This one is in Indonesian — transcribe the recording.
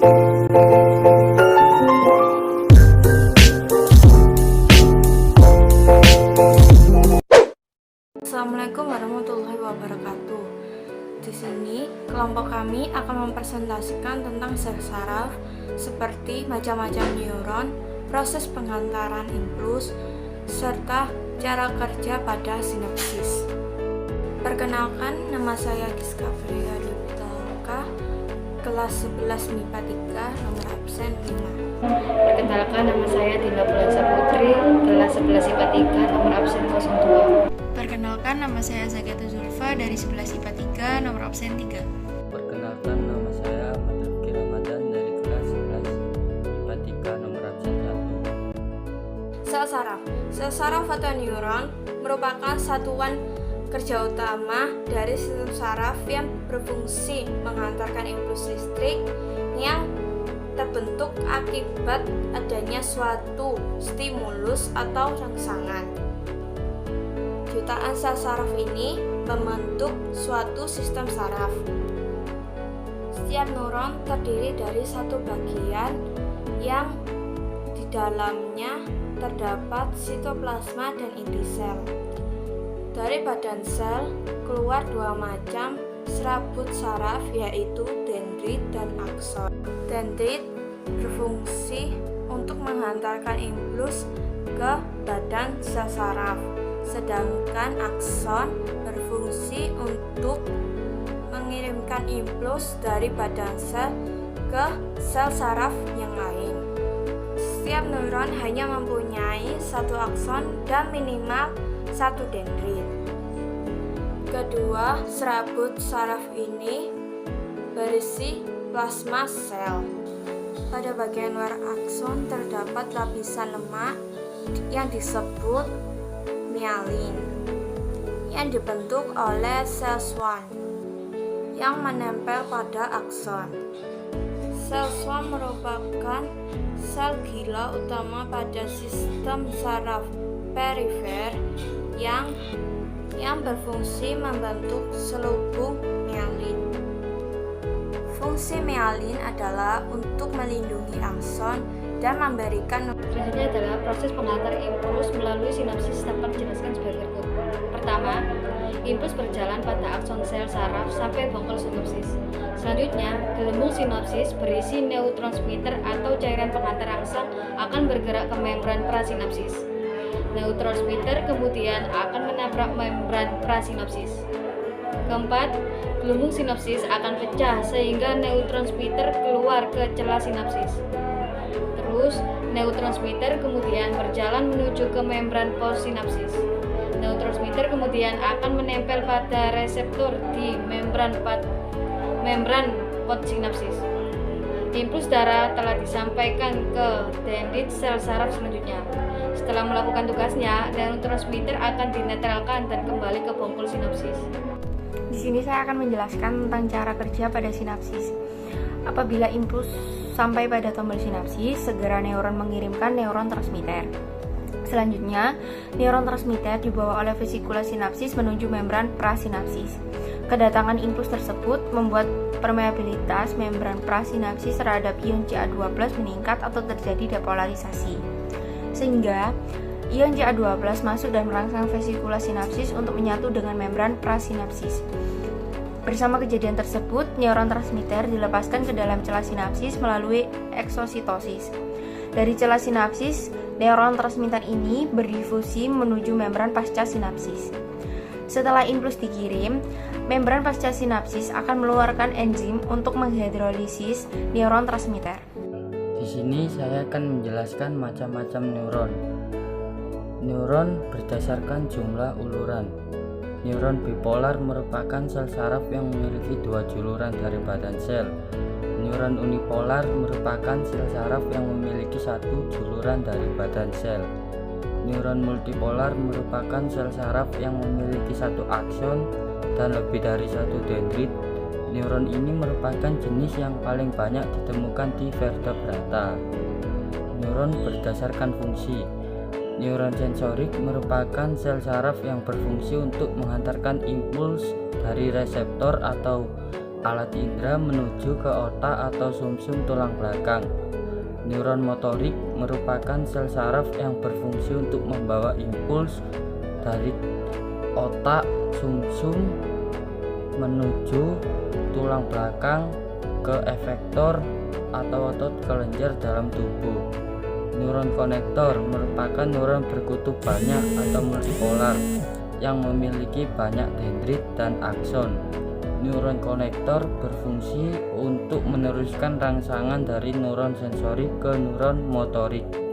Assalamualaikum warahmatullahi wabarakatuh. Di sini kelompok kami akan mempresentasikan tentang sel saraf seperti macam-macam neuron, proses pengantaran impuls, serta cara kerja pada sinapsis. Perkenalkan, nama saya Giska Fria Dutauka, kelas 11 MIPA 3, nomor absen 5. Perkenalkan, nama saya Dina Bulansa Putri, kelas 11 IPA 3, nomor absen 02. Perkenalkan, nama saya Zakatul Zulfa dari 11 IPA 3, nomor absen 3. Perkenalkan, nama saya Ahmad Rifki Ramadan dari kelas 11 IPA 3, nomor absen 1. Sel saraf. Sel saraf atau neuron merupakan satuan kerja utama dari sistem saraf yang berfungsi menghantarkan impuls listrik yang terbentuk akibat adanya suatu stimulus atau rangsangan. Jutaan sel saraf ini membentuk suatu sistem saraf. Setiap neuron terdiri dari satu bagian yang di dalamnya terdapat sitoplasma dan inti sel. Dari badan sel keluar dua macam serabut saraf, yaitu dendrit dan akson. Dendrit berfungsi untuk menghantarkan impuls ke badan sel saraf, sedangkan akson berfungsi untuk mengirimkan impuls dari badan sel ke sel saraf yang lain. Setiap neuron hanya mempunyai satu akson dan minimal satu dendrit. Kedua serabut saraf ini berisi plasma sel. Pada bagian luar akson terdapat lapisan lemak yang disebut myelin yang dibentuk oleh sel Schwann yang menempel pada akson. Sel Schwann merupakan sel gila utama pada sistem saraf perifer yang berfungsi membentuk selubung myelin. Fungsi myelin adalah untuk melindungi akson dan memberikan. Selanjutnya adalah proses pengantar impuls melalui sinapsis dapat dijelaskan sebagai berikut. Pertama, impuls berjalan pada akson sel saraf sampai bongkol sinapsis. Selanjutnya, gelembung sinapsis berisi neurotransmitter atau cairan pengantar rangsang akan bergerak ke membran prasinapsis. Neurotransmitter kemudian akan menabrak membran prasinapsis. Keempat, gelembung sinapsis akan pecah sehingga neurotransmitter keluar ke celah sinapsis. Terus, neurotransmitter kemudian berjalan menuju ke membran postsinapsis. Neurotransmitter kemudian akan menempel pada reseptor di membran postsinapsis. Impuls darah telah disampaikan ke dendrit sel saraf selanjutnya. Setelah melakukan tugasnya, neurotransmitter akan dinetralkan dan kembali ke bongkol sinapsis. Di sini saya akan menjelaskan tentang cara kerja pada sinapsis. Apabila impuls sampai pada tombol sinapsis, segera neuron mengirimkan neuron transmitter. Selanjutnya, neuron transmitter dibawa oleh vesikula sinapsis menuju membran prasinapsis. Kedatangan impuls tersebut membuat permeabilitas membran prasinapsis terhadap ion Ca2+ meningkat atau terjadi depolarisasi. Sehingga ion Ca2+ masuk dan merangsang vesikula sinapsis untuk menyatu dengan membran prasinapsis. Bersama kejadian tersebut, neuron transmitter dilepaskan ke dalam celah sinapsis melalui eksositosis. Dari celah sinapsis, neuron transmitter ini berdifusi menuju membran pasca sinapsis. Setelah impuls dikirim, membran pasca sinapsis akan mengeluarkan enzim untuk menghidrolisis neuron transmitter. Di sini saya akan menjelaskan macam-macam neuron. Neuron berdasarkan jumlah uluran. Neuron bipolar merupakan sel saraf yang memiliki dua juluran dari badan sel. Neuron unipolar merupakan sel saraf yang memiliki satu juluran dari badan sel. Neuron multipolar merupakan sel saraf yang memiliki satu akson dan lebih dari satu dendrit. Neuron ini merupakan jenis yang paling banyak ditemukan di vertebrata. Neuron berdasarkan fungsi. Neuron sensorik merupakan sel saraf yang berfungsi untuk menghantarkan impuls dari reseptor atau alat indera menuju ke otak atau sumsum tulang belakang. Neuron motorik merupakan sel saraf yang berfungsi untuk membawa impuls dari otak sumsum menuju tulang belakang ke efektor atau otot kelenjar dalam tubuh. Neuron konektor merupakan neuron berkutub banyak atau multipolar yang memiliki banyak dendrit dan akson. Neuron konektor berfungsi untuk meneruskan rangsangan dari neuron sensori ke neuron motorik.